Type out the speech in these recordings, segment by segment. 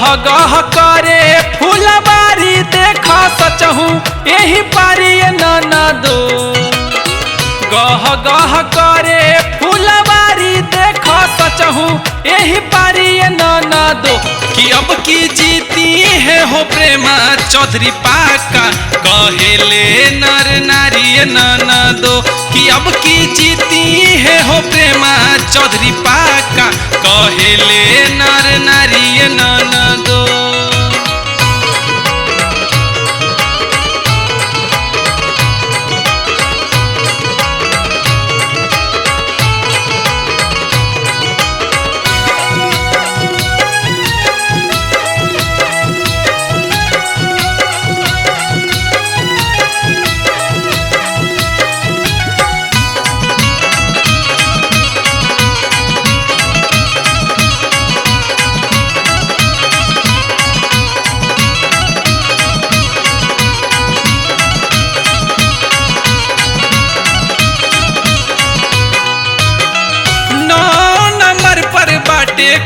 गह करे फूलबारी देख सचहू यही पारी ननदो। गह गह करे फूलबारी देख सचहू यही पारी ननदो। कि अब की जीती है हो प्रेमा चौधरी पाका कहेले नर नारी ननदो। कि अब की जीती है हो प्रेमा चौधरी पाका कहेले नर नारी ननदो।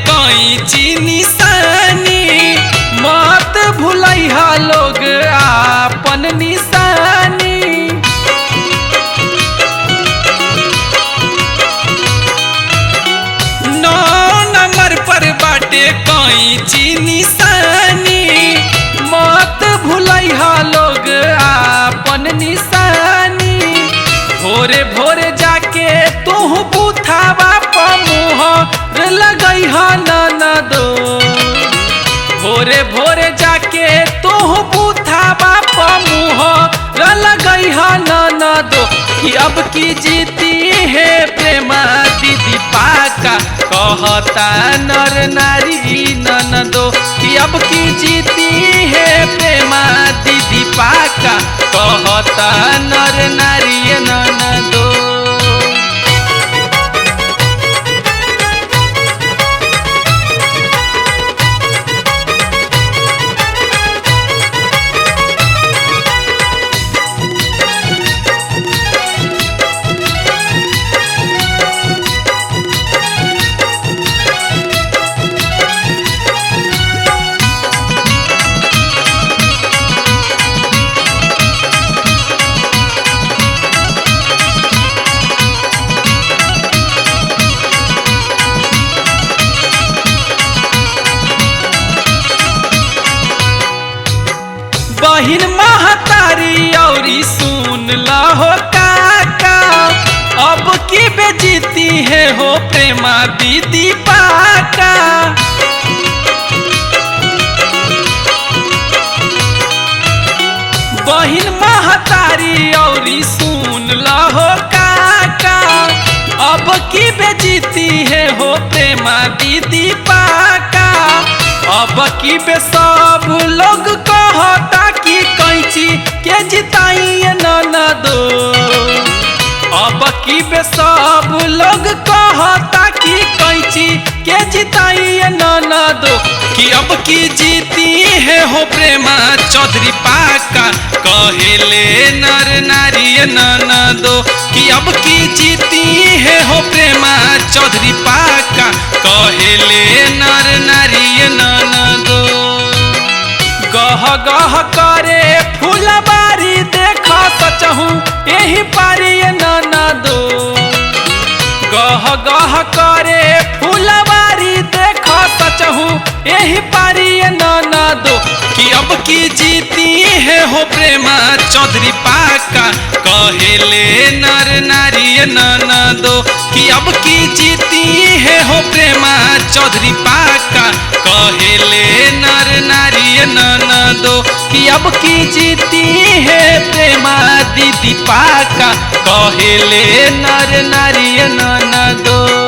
कैंची निशानी मत भूलैहा लोग आपन निशानी। नौ नंबर पर बाटे कैंची निशानी मत भूलैहा लोग आपन निशानी। भोरे भोरे जाके तू बुथावा मुहर लगैहा ननदो। भोरे भोरे जाके तू बुथावा मुहर लगैहा ननदो। कि अब की जीती है प्रेमा दीदी पाका कहता नर नारी ननदो। कि अब की जीती है प्रेमा दीदी पाका कहता नर नारी ननदो। बहिन महतारी औरी सुन लहो काका अब की बेजीती है हो प्रेमा दीदी पाका। बहिन महतारी औरी सुन लहो काका अब की बेजीती है हो प्रेमा दीदी पाका। अब की बे सब लोग कहता कि कैंची के जिताई ननदो। अब की बे सब लोग कहता कि कैंची के जिताई ननदो। कि अब की जीती है हो प्रेमा चौधरी पाका कहेले नर नारी ननदो। कि अब की जीती है हो प्रेमा चौधरी पाका कहेले नर नारी ननदो। गह गह करे फूलबारी देख सचहू यही पारी ननदो। गह गह करे फूलबारी देख सचहू यही पारी ननदो। कि अब की जीती है हो प्रेमा चौधरी पाका कहेले नर नारी ननदो। कि अब की जीती है हो प्रेमा चौधरी पाका कहेले नर नारी ननदो। कि अब की जीती है प्रेमा दीदी पाका कहेले नर नारी ननदो।